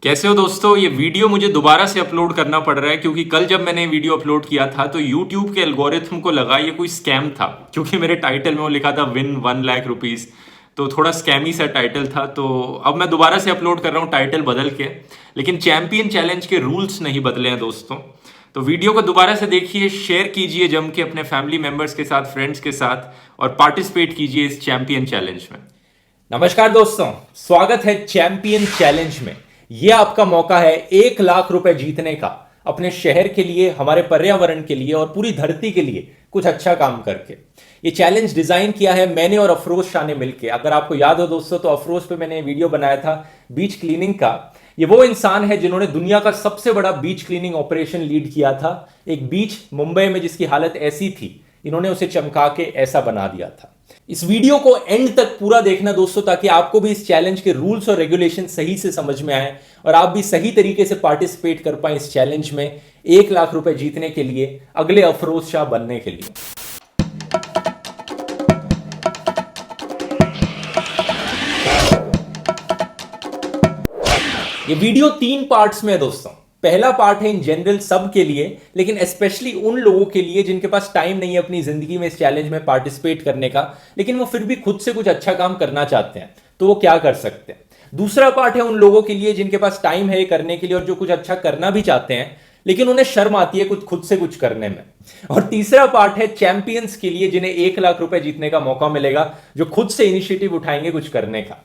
कैसे हो दोस्तों। ये वीडियो मुझे दोबारा से अपलोड करना पड़ रहा है क्योंकि कल जब मैंने वीडियो अपलोड किया था तो YouTube के एल्गोरिथम को लगा ये कोई स्कैम था, क्योंकि मेरे टाइटल में वो लिखा था विन 1 लाख रुपीस। तो थोड़ा स्कैमी सा टाइटल था। तो अब मैं दोबारा से अपलोड कर रहा हूँ टाइटल बदल के, लेकिन चैंपियन चैलेंज के रूल्स नहीं बदले हैं दोस्तों। तो वीडियो को दोबारा से देखिए, शेयर कीजिए जम के अपने फैमिली मेंबर्स के साथ, फ्रेंड्स के साथ, और पार्टिसिपेट कीजिए इस चैंपियन चैलेंज में। नमस्कार दोस्तों, स्वागत है चैंपियन चैलेंज में। यह आपका मौका है 1 लाख रुपए जीतने का, अपने शहर के लिए, हमारे पर्यावरण के लिए और पूरी धरती के लिए कुछ अच्छा काम करके। ये चैलेंज डिजाइन किया है मैंने और अफरोज शाह ने मिलकर। अगर आपको याद हो दोस्तों, तो अफरोज पे मैंने वीडियो बनाया था बीच क्लीनिंग का। ये वो इंसान है जिन्होंने दुनिया का सबसे बड़ा बीच क्लीनिंग ऑपरेशन लीड किया था। एक बीच मुंबई में जिसकी हालत ऐसी थी, इन्होंने उसे चमका के ऐसा बना दिया था। इस वीडियो को एंड तक पूरा देखना दोस्तों, ताकि आपको भी इस चैलेंज के रूल्स और रेगुलेशन सही से समझ में आए और आप भी सही तरीके से पार्टिसिपेट कर पाए इस चैलेंज में 1 लाख रुपए जीतने के लिए, अगले अफरोज शाह बनने के लिए। ये वीडियो 3 पार्ट्स में है दोस्तों। पहला पार्ट है इन जनरल सब के लिए, लेकिन स्पेशली उन लोगों के लिए जिनके पास टाइम नहीं है अपनी जिंदगी में इस चैलेंज में पार्टिसिपेट करने का, लेकिन वो फिर भी खुद से कुछ अच्छा काम करना चाहते हैं, तो वो क्या कर सकते हैं। दूसरा पार्ट है उन लोगों के लिए जिनके पास टाइम है करने के लिए और जो कुछ अच्छा करना भी चाहते हैं, लेकिन उन्हें शर्म आती है कुछ खुद से कुछ करने में। और तीसरा पार्ट है चैंपियंस के लिए, जिन्हें 1 लाख रुपए जीतने का मौका मिलेगा, जो खुद से इनिशिएटिव उठाएंगे कुछ करने का।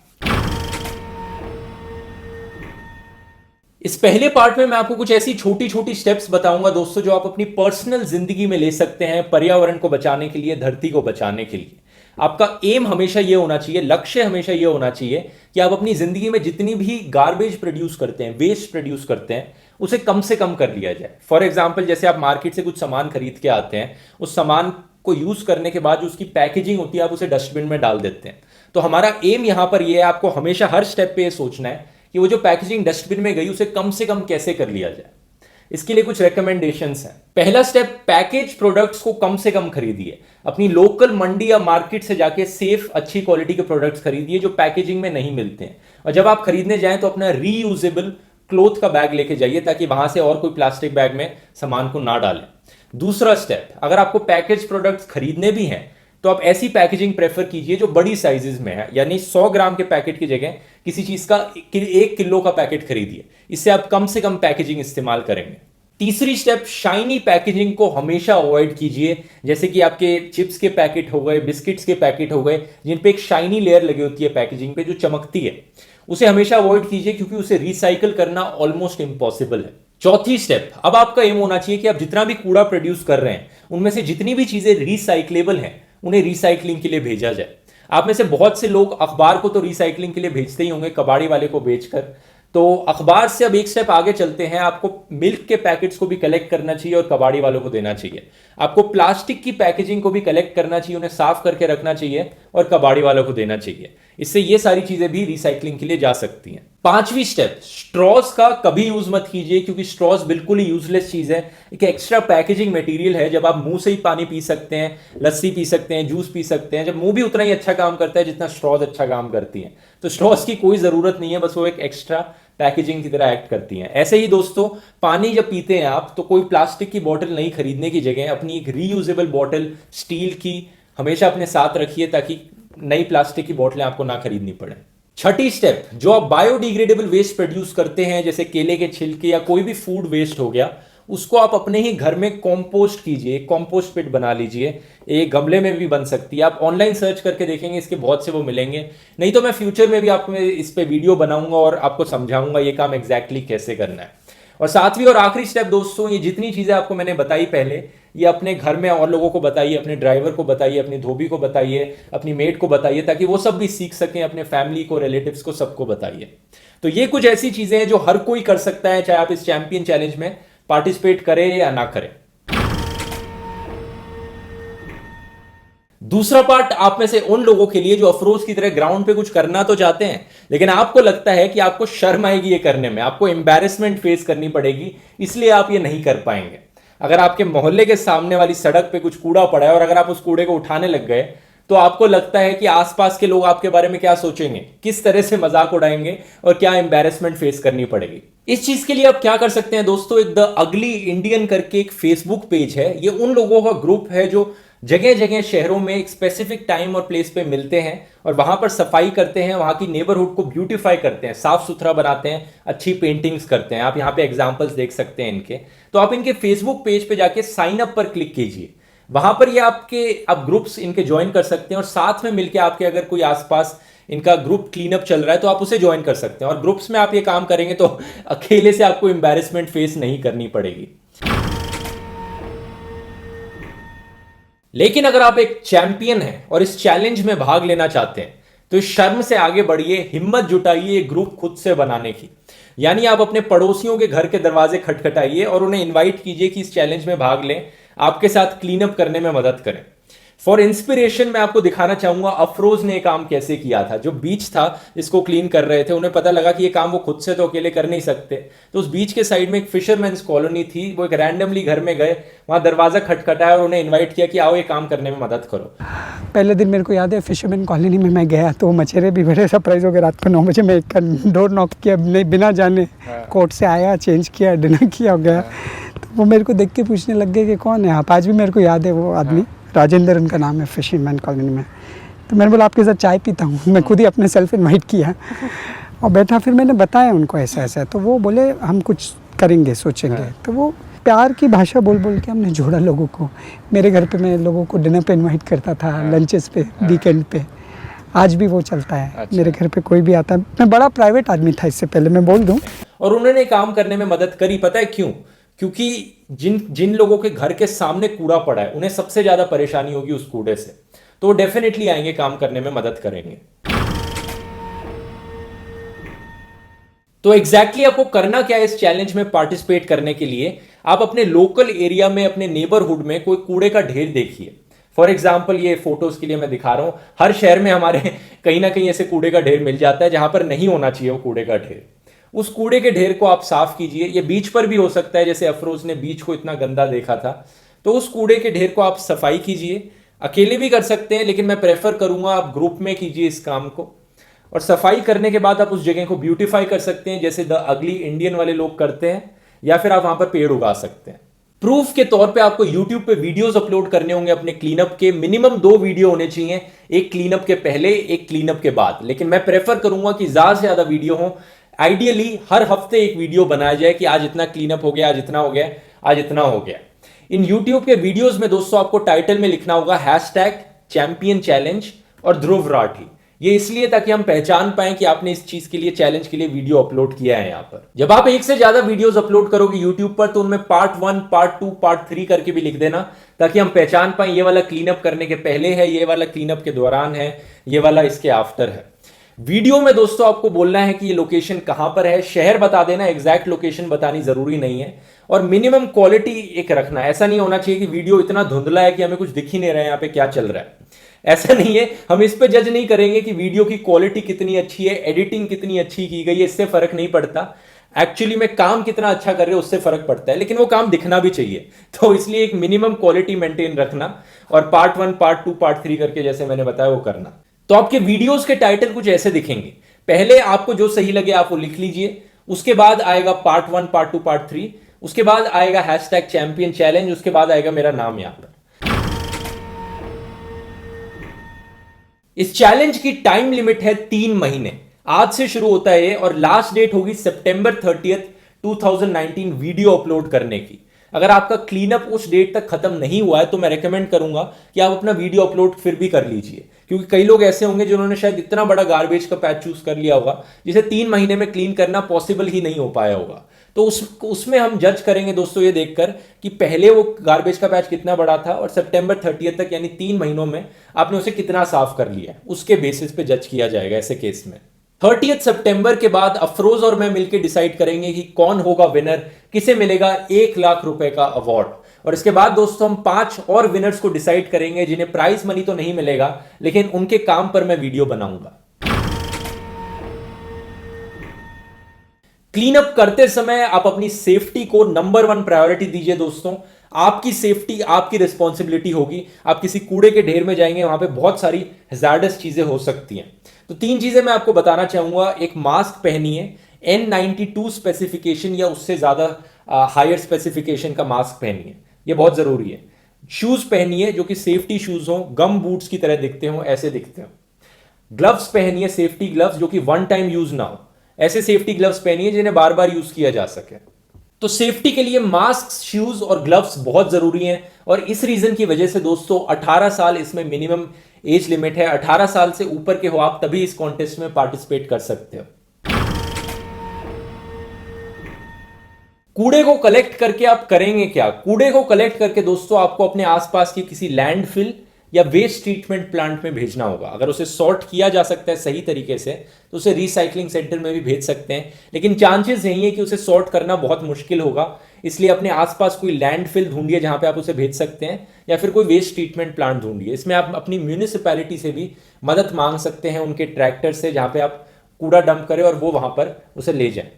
इस पहले पार्ट में मैं आपको कुछ ऐसी छोटी छोटी स्टेप्स बताऊंगा दोस्तों, जो आप अपनी पर्सनल जिंदगी में ले सकते हैं पर्यावरण को बचाने के लिए, धरती को बचाने के लिए। आपका एम हमेशा यह होना चाहिए, लक्ष्य हमेशा यह होना चाहिए कि आप अपनी जिंदगी में जितनी भी गार्बेज प्रोड्यूस करते हैं, वेस्ट प्रोड्यूस करते हैं, उसे कम से कम कर लिया जाए। फॉर एग्जाम्पल, जैसे आप मार्केट से कुछ सामान खरीद के आते हैं, उस सामान को यूज करने के बाद जो उसकी पैकेजिंग होती है, आप उसे डस्टबिन में डाल देते हैं। तो हमारा एम यहां पर यह है, आपको हमेशा हर स्टेप पे सोचना है कि वो जो पैकेजिंग डस्टबिन में गई उसे कम से कम कैसे कर लिया जाए। इसके लिए कुछ रिकमेंडेशंस हैं। पहला स्टेप, पैकेज प्रोडक्ट्स को कम से कम खरीदिए। अपनी लोकल मंडी या मार्केट से जाके सेफ, अच्छी क्वालिटी के प्रोडक्ट्स खरीदिए जो पैकेजिंग में नहीं मिलते हैं। और जब आप खरीदने जाएं तो अपना रीयूजेबल क्लॉथ का बैग लेके जाइए, ताकि वहां से और कोई प्लास्टिक बैग में सामान को ना डालें। दूसरा स्टेप, अगर आपको पैकेज प्रोडक्ट्स खरीदने भी हैं तो आप ऐसी पैकेजिंग प्रेफर कीजिए जो बड़ी साइजेस में है, यानी 100 ग्राम के पैकेट की जगह किसी चीज का 1 किलो का पैकेट खरीदिए। इससे आप कम से कम पैकेजिंग इस्तेमाल करेंगे। तीसरी स्टेप, शाइनी पैकेजिंग को हमेशा अवॉइड कीजिए। जैसे कि आपके चिप्स के पैकेट हो गए, बिस्किट्स के पैकेट हो गए, जिन पे एक शाइनी लेयर लगी होती है पैकेजिंग पे जो चमकती है, उसे हमेशा अवॉइड कीजिए, क्योंकि उसे रिसाइकल करना ऑलमोस्ट इम्पॉसिबल है। चौथी स्टेप, अब आपका एम होना चाहिए कि आप जितना भी कूड़ा प्रोड्यूस कर रहे हैं, उनमें से जितनी भी चीजें रिसाइकलेबल हैं उन्हें रिसाइकलिंग के लिए भेजा जाए। आप में से बहुत से लोग अखबार को तो रिसाइकलिंग के लिए भेजते ही होंगे, कबाड़ी वाले को बेचकर। तो अखबार से अब एक स्टेप आगे चलते हैं, आपको मिल्क के पैकेट्स को भी कलेक्ट करना चाहिए और कबाड़ी वालों को देना चाहिए। आपको प्लास्टिक की पैकेजिंग को भी कलेक्ट करना चाहिए, उन्हें साफ करके रखना चाहिए और कबाड़ी वालों को देना चाहिए। इससे ये सारी चीजें भी रिसाइकलिंग के लिए जा सकती हैं। पांचवी स्टेप, स्ट्रॉज का कभी यूज मत कीजिए, क्योंकि स्ट्रॉज बिल्कुल ही यूजलेस चीज है। एक एक्स्ट्रा पैकेजिंग मटेरियल है। जब आप मुंह से ही पानी पी सकते हैं, लस्सी पी सकते हैं, जूस पी सकते हैं, जब मुंह भी उतना ही अच्छा काम करता है जितना स्ट्रॉज अच्छा काम करती है। तो स्ट्रॉज की कोई जरूरत नहीं है, बस वो एक एक्स्ट्रा पैकेजिंग की तरह एक्ट करती हैं। ऐसे ही दोस्तों, पानी जब पीते हैं आप, तो कोई प्लास्टिक की बोतल नहीं खरीदने की जगह अपनी एक रीयूजेबल बोतल स्टील की हमेशा अपने साथ रखिए, ताकि नई प्लास्टिक की बोतलें आपको ना खरीदनी पड़े। छठी स्टेप, जो आप बायोडिग्रेडेबल वेस्ट प्रोड्यूस करते हैं, जैसे केले के छिलके या कोई भी फूड वेस्ट हो गया, उसको आप अपने ही घर में कॉम्पोस्ट कीजिए, कॉम्पोस्ट पिट बना लीजिए। एक गमले में भी बन सकती है, आप ऑनलाइन सर्च करके देखेंगे, इसके बहुत से वो मिलेंगे। नहीं तो मैं फ्यूचर में भी आपको इस पे वीडियो बनाऊंगा और आपको समझाऊंगा ये काम एग्जैक्टली कैसे करना है। और सातवीं और आखिरी स्टेप दोस्तों, ये जितनी चीजें आपको मैंने बताई पहले, ये अपने घर में और लोगों को बताइए, अपने ड्राइवर को बताइए, अपनी धोबी को बताइए, अपनी मेट को बताइए, ताकि वो सब भी सीख सकें। अपने फैमिली को, रिलेटिव्स को, सबको बताइए। तो ये कुछ ऐसी चीजें हैं जो हर कोई कर सकता है, चाहे आप इस चैंपियन चैलेंज में पार्टिसिपेट करें या ना करें। दूसरा पार्ट आप में से उन लोगों के लिए जो अफरोज की तरह ग्राउंड पे कुछ करना तो चाहते हैं, लेकिन आपको लगता है कि आपको शर्म आएगी ये करने में, आपको एम्बैरेसमेंट फेस करनी पड़ेगी, इसलिए आप ये नहीं कर पाएंगे। अगर आपके मोहल्ले के सामने वाली सड़क पे कुछ कूड़ा पड़ा है और अगर आप उस कूड़े को उठाने लग गए, तो आपको लगता है कि आसपास के लोग आपके बारे में क्या सोचेंगे, किस तरह से मजाक उड़ाएंगे और क्या एम्बैरेसमेंट फेस करनी पड़ेगी। इस चीज के लिए आप क्या कर सकते हैं दोस्तों, एक द अगली इंडियन करके एक फेसबुक पेज है। ये उन लोगों का ग्रुप है जो जगह जगह शहरों में एक स्पेसिफिक टाइम और प्लेस पे मिलते हैं और वहां पर सफाई करते हैं, वहां की नेबरहुड को ब्यूटीफाई करते हैं, साफ सुथरा बनाते हैं, अच्छी पेंटिंग्स करते हैं। आप यहां पे एग्जांपल्स देख सकते हैं इनके। तो आप इनके फेसबुक पेज पे जाके साइन अप पर क्लिक कीजिए। वहां पर ये आप ग्रुप्स इनके ज्वाइन कर सकते हैं और साथ में मिलकर आपके अगर कोई आसपास इनका ग्रुप क्लीन अप चल रहा है तो आप उसे ज्वाइन कर सकते हैं। और ग्रुप्स में आप ये काम करेंगे तो अकेले से आपको एम्बैरेसमेंट फेस नहीं करनी पड़ेगी। लेकिन अगर आप एक चैंपियन हैं और इस चैलेंज में भाग लेना चाहते हैं तो इस शर्म से आगे बढ़िए, हिम्मत जुटाइए ग्रुप खुद से बनाने की। यानी आप अपने पड़ोसियों के घर के दरवाजे खटखटाइए और उन्हें इनवाइट कीजिए कि इस चैलेंज में भाग लें, आपके साथ क्लीन अप करने में मदद करें। फॉर इंस्पिरेशन मैं आपको दिखाना चाहूंगा अफरोज ने काम कैसे किया था। जो बीच था जिसको क्लीन कर रहे थे, उन्हें पता लगा कि ये काम वो खुद से तो अकेले कर नहीं सकते, तो उस बीच के साइड में एक फिशरमैन्स कॉलोनी थी। वो एक रैंडमली घर में गए, वहां दरवाजा खटखटाया और उन्हें इन्वाइट किया कि आओ ये काम करने में मदद करो। पहले दिन मेरे को याद है फिशरमैन कॉलोनी में मैं गया तो मछेरे भी बड़े सरप्राइज हो गए। रात को 9 बजे मैं एक डोर नॉक किया, नहीं बिना जाने कोर्ट से आया, चेंज किया, डिनर किया, हो गया। तो वो मेरे को देख के पूछने लग गए कि कौन है आप। आज भी मेरे को याद है वो आदमी, राजेंद्र उनका नाम है, फिशरमैन कॉलोनी में। तो मैंने बोला आपके साथ चाय पीता हूँ। मैं खुद ही अपने सेल्फ इन्वाइट किया और बैठा, फिर मैंने बताया उनको ऐसा ऐसा। तो वो बोले हम कुछ करेंगे, सोचेंगे। तो वो प्यार की भाषा बोल बोल के हमने जोड़ा लोगों को। मेरे घर पे मैं लोगों को डिनर पे इनवाइट करता था, लंचेस पे, वीकेंड पे। आज भी वो चलता है। अच्छा। मेरे घर पे कोई भी आता है, मैं बड़ा प्राइवेट आदमी था इससे पहले, मैं बोल दूं। और उन्होंने काम करने में मदद करी, पता है क्यों? क्योंकि जिन लोगों के घर के सामने कूड़ा पड़ा है उन्हें सबसे ज्यादा परेशानी होगी उस कूड़े से, तो वो डेफिनेटली आएंगे, काम करने में मदद करेंगे। तो एग्जैक्टली आपको करना क्या है इस चैलेंज में पार्टिसिपेट करने के लिए? आप अपने लोकल एरिया में, अपने नेबरहुड में कोई कूड़े का ढेर देखिए। फॉर एग्जाम्पल, ये फोटोज के लिए मैं दिखा रहा हूं, हर शहर में हमारे कहीं ना कहीं ऐसे कूड़े का ढेर मिल जाता है जहां पर नहीं होना चाहिए वो कूड़े का ढेर। उस कूड़े के ढेर को आप साफ कीजिए। ये बीच पर भी हो सकता है, जैसे अफरोज ने बीच को इतना गंदा देखा था। तो उस कूड़े के ढेर को आप सफाई कीजिए। अकेले भी कर सकते हैं, लेकिन मैं प्रेफर करूंगा आप ग्रुप में कीजिए इस काम को। और सफाई करने के बाद आप उस जगह को ब्यूटीफाई कर सकते हैं, जैसे द अगली इंडियन वाले लोग करते हैं, या फिर आप वहां पर पेड़ उगा सकते हैं। प्रूफ के तौर पे आपको YouTube पे वीडियोस अपलोड करने होंगे अपने क्लीनअप के। मिनिमम 2 वीडियो होने चाहिए, एक क्लीनअप के पहले, एक क्लीनअप के बाद। लेकिन मैं प्रेफर करूंगा कि ज्यादा से ज्यादा वीडियो हो। आइडियली हर हफ्ते एक वीडियो बनाया जाए कि आज इतना क्लीनअप हो गया, आज इतना हो गया, आज इतना हो गया। इन YouTube के वीडियोस में दोस्तों आपको टाइटल में लिखना होगा #चैंपियन चैलेंज और ध्रुव राठी। ये इसलिए ताकि हम पहचान पाएं कि आपने इस चीज के लिए, चैलेंज के लिए वीडियो अपलोड किया है। यहां पर जब आप एक से ज्यादा वीडियोस अपलोड करोगे YouTube पर, तो उनमें पार्ट 1, पार्ट 2, पार्ट 3 करके भी लिख देना, ताकि हम पहचान पाएं ये वाला क्लीनअप करने के पहले है, ये वाला क्लीनअप के दौरान है, ये वाला इसके आफ्टर है। वीडियो में दोस्तों आपको बोलना है कि ये लोकेशन कहां पर है, शहर बता देना, एग्जैक्ट लोकेशन बतानी जरूरी नहीं है। और मिनिमम क्वालिटी एक रखना, ऐसा नहीं होना चाहिए कि वीडियो इतना धुंधला है कि हमें कुछ दिख ही नहीं रहा है यहाँ पे क्या चल रहा है। ऐसा नहीं है, हम इस पे जज नहीं करेंगे कि वीडियो की क्वालिटी कितनी अच्छी है, एडिटिंग कितनी अच्छी की गई है, इससे फर्क नहीं पड़ता। एक्चुअली में काम कितना अच्छा कर रहे हो उससे फर्क पड़ता है, लेकिन वो काम दिखना भी चाहिए। तो इसलिए एक मिनिमम क्वालिटी मेंटेन रखना और पार्ट 1, पार्ट 2, पार्ट 3 करके जैसे मैंने बताया वो करना। तो आपके वीडियोस के टाइटल कुछ ऐसे दिखेंगे। पहले आपको जो सही लगे आप वो लिख लीजिए, उसके बाद आएगा पार्ट 1, पार्ट 2, पार्ट 3, उसके बाद आएगा #चैंपियन चैलेंज, उसके बाद आएगा मेरा नाम। यहां पर इस चैलेंज की टाइम लिमिट है 3 महीने। आज से शुरू होता है और लास्ट डेट होगी सितंबर 30, 2019 वीडियो अपलोड करने की। अगर आपका क्लीनअप उस डेट तक खत्म नहीं हुआ है तो मैं रेकमेंड करूंगा कि आप अपना वीडियो अपलोड फिर भी कर लीजिए, क्योंकि कई लोग ऐसे होंगे जिन्होंने शायद इतना बड़ा गार्बेज का पैच चूज कर लिया होगा जिसे 3 महीने में क्लीन करना पॉसिबल ही नहीं हो पाया होगा। तो उसमें हम जज करेंगे दोस्तों ये देखकर कि पहले वो गार्बेज का पैच कितना बड़ा था और सितंबर 30 तक यानी 3 महीनों में आपने उसे कितना साफ कर लिया, उसके बेसिस पे जज किया जाएगा ऐसे केस में। 30 सितंबर के बाद अफरोज और मैं मिलकर डिसाइड करेंगे कि कौन होगा विनर, किसे मिलेगा 1 लाख रुपए का अवार्ड। और इसके बाद दोस्तों हम 5 और विनर्स को डिसाइड करेंगे जिन्हें प्राइज मनी तो नहीं मिलेगा, लेकिन उनके काम पर मैं वीडियो बनाऊंगा। क्लीन अप करते समय आप अपनी सेफ्टी को नंबर 1 प्रायोरिटी दीजिए दोस्तों। आपकी सेफ्टी आपकी रिस्पॉन्सिबिलिटी होगी। आप किसी कूड़े के ढेर में जाएंगे, वहां पे बहुत सारी हैजार्डस चीजें हो सकती हैं। तो 3 चीजें मैं आपको बताना चाहूंगा। एक मास्क पहनिए, N92 स्पेसिफिकेशन या उससे ज्यादा हायर स्पेसिफिकेशन का मास्क पहनिए, ये बहुत जरूरी है। शूज पहनिए जो कि सेफ्टी शूज हो, गम बूट्स की तरह दिखते हो, ऐसे दिखते हो। ग्लव्स पहनिए, सेफ्टी ग्लव्स जो कि वन टाइम यूज ना हो, ऐसे सेफ्टी ग्लव्स पहनिए जिन्हें बार बार यूज किया जा सके। तो सेफ्टी के लिए मास्क, शूज और ग्लव्स बहुत जरूरी हैं। और इस रीजन की वजह से दोस्तों 18 साल इसमें मिनिमम एज लिमिट है। 18 साल से ऊपर के हो आप तभी इस कॉन्टेस्ट में पार्टिसिपेट कर सकते हो। कूड़े को कलेक्ट करके आप करेंगे क्या? कूड़े को कलेक्ट करके दोस्तों आपको अपने आसपास की किसी लैंडफिल या वेस्ट ट्रीटमेंट प्लांट में भेजना होगा। अगर उसे सॉर्ट किया जा सकता है सही तरीके से तो उसे रिसाइकलिंग सेंटर में भी भेज सकते हैं, लेकिन चांसेस यही है कि उसे सॉर्ट करना बहुत मुश्किल होगा। इसलिए अपने आसपास कोई लैंडफिल ढूंढिए जहां पे आप उसे भेज सकते हैं, या फिर कोई वेस्ट ट्रीटमेंट प्लांट ढूंढिए। इसमें आप अपनी म्यूनिसिपैलिटी से भी मदद मांग सकते हैं, उनके ट्रैक्टर से, जहां पे आप कूड़ा डंप करें और वो वहां पर उसे ले जाएं।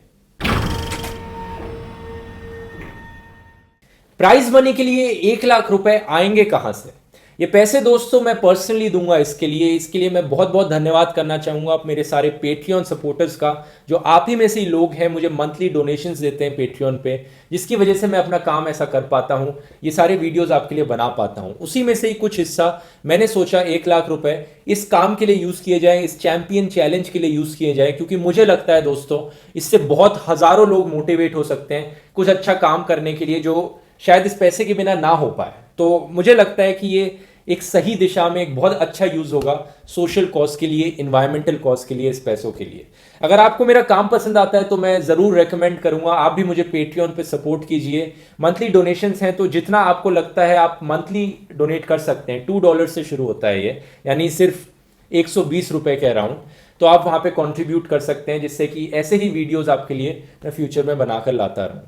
प्राइज मनी के लिए 1 लाख रुपए आएंगे कहां से? ये पैसे दोस्तों मैं पर्सनली दूंगा। इसके लिए मैं बहुत बहुत धन्यवाद करना चाहूंगा आप मेरे सारे पेट्रियन सपोर्टर्स का, जो आप ही में से ही लोग हैं, मुझे मंथली डोनेशंस देते हैं पेट्रियन पे, जिसकी वजह से मैं अपना काम ऐसा कर पाता हूं, ये सारे वीडियोस आपके लिए बना पाता हूं। उसी में से ही कुछ हिस्सा मैंने सोचा 1 लाख रुपए इस काम के लिए यूज किए जाए, इस चैंपियन चैलेंज के लिए यूज किए जाए, क्योंकि मुझे लगता है दोस्तों इससे बहुत हजारों लोग मोटिवेट हो सकते हैं कुछ अच्छा काम करने के लिए, जो शायद इस पैसे के बिना ना हो पाए। तो मुझे लगता है कि ये एक सही दिशा में एक बहुत अच्छा यूज होगा सोशल कॉज के लिए, इन्वायरमेंटल कॉज के लिए, इस पैसों के लिए। अगर आपको मेरा काम पसंद आता है तो मैं जरूर रेकमेंड करूंगा आप भी मुझे पेट्रियन पे सपोर्ट कीजिए। मंथली डोनेशंस हैं तो जितना आपको लगता है आप मंथली डोनेट कर सकते हैं। $2 से शुरू होता है ये, यानी सिर्फ 120 रुपए के अराउंड। तो आप वहां पे कंट्रीब्यूट कर सकते हैं, जिससे कि ऐसे ही वीडियोस आपके लिए मैं फ्यूचर में बनाकर लाता रहूं।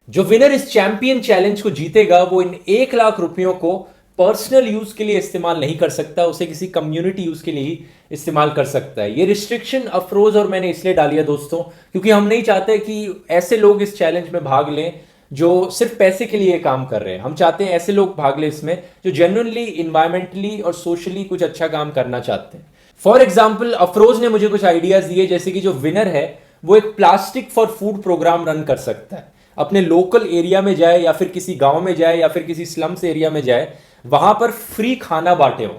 जो विनर इस चैंपियन चैलेंज को जीतेगा वो इन 1 लाख रुपयों को पर्सनल यूज के लिए इस्तेमाल नहीं कर सकता, उसे किसी कम्युनिटी यूज के लिए ही इस्तेमाल कर सकता है। ये रिस्ट्रिक्शन अफरोज और मैंने इसलिए डाली है दोस्तों, क्योंकि हम नहीं चाहते कि ऐसे लोग इस चैलेंज में भाग लें जो सिर्फ पैसे के लिए काम कर रहे हैं। हम चाहते हैं ऐसे लोग भाग लें इसमें जो जेन्युइनली इन्वायरमेंटली और सोशली कुछ अच्छा काम करना चाहते हैं। फॉर एग्जाम्पल अफरोज ने मुझे कुछ आइडियाज दिए, जैसे कि जो विनर है वो एक plastic for food program run कर सकता है। अपने लोकल एरिया में जाए या फिर किसी गांव में जाए या फिर किसी स्लम्स एरिया में जाए, वहां पर फ्री खाना बांटे हो।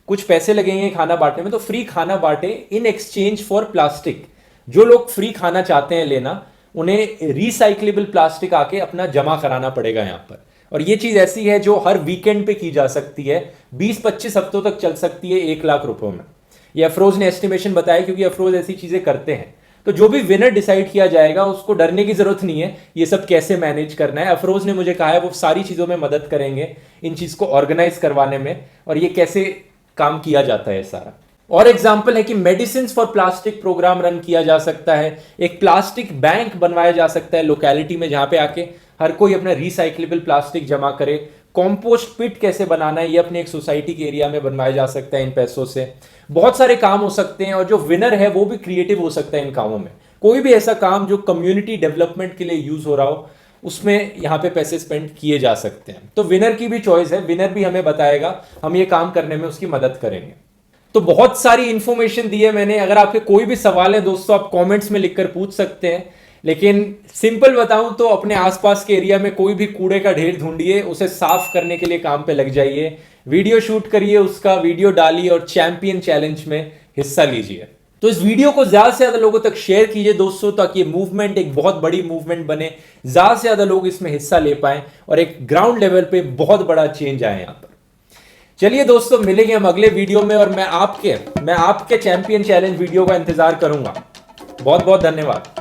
कुछ पैसे लगेंगे खाना बांटने में, तो फ्री खाना बांटे इन एक्सचेंज फॉर प्लास्टिक। जो लोग फ्री खाना चाहते हैं लेना, उन्हें रिसाइक्लेबल प्लास्टिक आके अपना जमा कराना पड़ेगा यहां पर। और ये चीज ऐसी है जो हर वीकेंड पे की जा सकती है, 20-25 हफ्तों तक चल सकती है 1 लाख रुपयों में। ये अफरोज ने एस्टिमेशन बताया, क्योंकि अफरोज ऐसी चीजें करते हैं। तो जो भी विनर डिसाइड किया जाएगा उसको डरने की जरूरत नहीं है ये सब कैसे मैनेज करना है। अफरोज ने मुझे कहा है वो सारी चीजों में मदद करेंगे, इन चीज को ऑर्गेनाइज करवाने में, और ये कैसे काम किया जाता है सारा। और एग्जाम्पल है कि medicine for plastic program run किया जा सकता है। एक प्लास्टिक बैंक बनवाया जा सकता है लोकेलिटी में, जहां पे आके हर कोई अपना रिसाइक्लेबल प्लास्टिक जमा करे। कॉम्पोस्ट पिट कैसे बनाना है ये अपने एक सोसाइटी के एरिया में बनवाया जा सकता है इन पैसों से। बहुत सारे काम हो सकते हैं, और जो विनर है वो भी क्रिएटिव हो सकता है इन कामों में। कोई भी ऐसा काम जो कम्युनिटी डेवलपमेंट के लिए यूज हो रहा हो, उसमें यहाँ पे पैसे स्पेंड किए जा सकते हैं। तो विनर की भी चॉइस है, विनर भी हमें बताएगा, हम ये काम करने में उसकी मदद करेंगे। तो बहुत सारी इंफॉर्मेशन दी है मैंने। अगर आपके कोई भी सवाल है दोस्तों, आप कमेंट्स में लिखकर पूछ सकते हैं। लेकिन सिंपल बताऊं तो अपने आसपास के एरिया में कोई भी कूड़े का ढेर ढूंढिए, उसे साफ करने के लिए काम पे लग जाइए, वीडियो शूट करिए, उसका वीडियो डालिए और चैंपियन चैलेंज में हिस्सा लीजिए। तो इस वीडियो को ज्यादा से ज्यादा लोगों तक शेयर कीजिए दोस्तों, ताकि ये मूवमेंट एक बहुत बड़ी मूवमेंट बने, ज्यादा से ज्यादा लोग इसमें हिस्सा ले पाएं और एक ग्राउंड लेवल पे बहुत बड़ा चेंज आए यहां पर। चलिए दोस्तों, मिलेंगे हम अगले वीडियो में, और मैं आपके चैंपियन चैलेंज वीडियो का इंतजार करूंगा। बहुत बहुत धन्यवाद।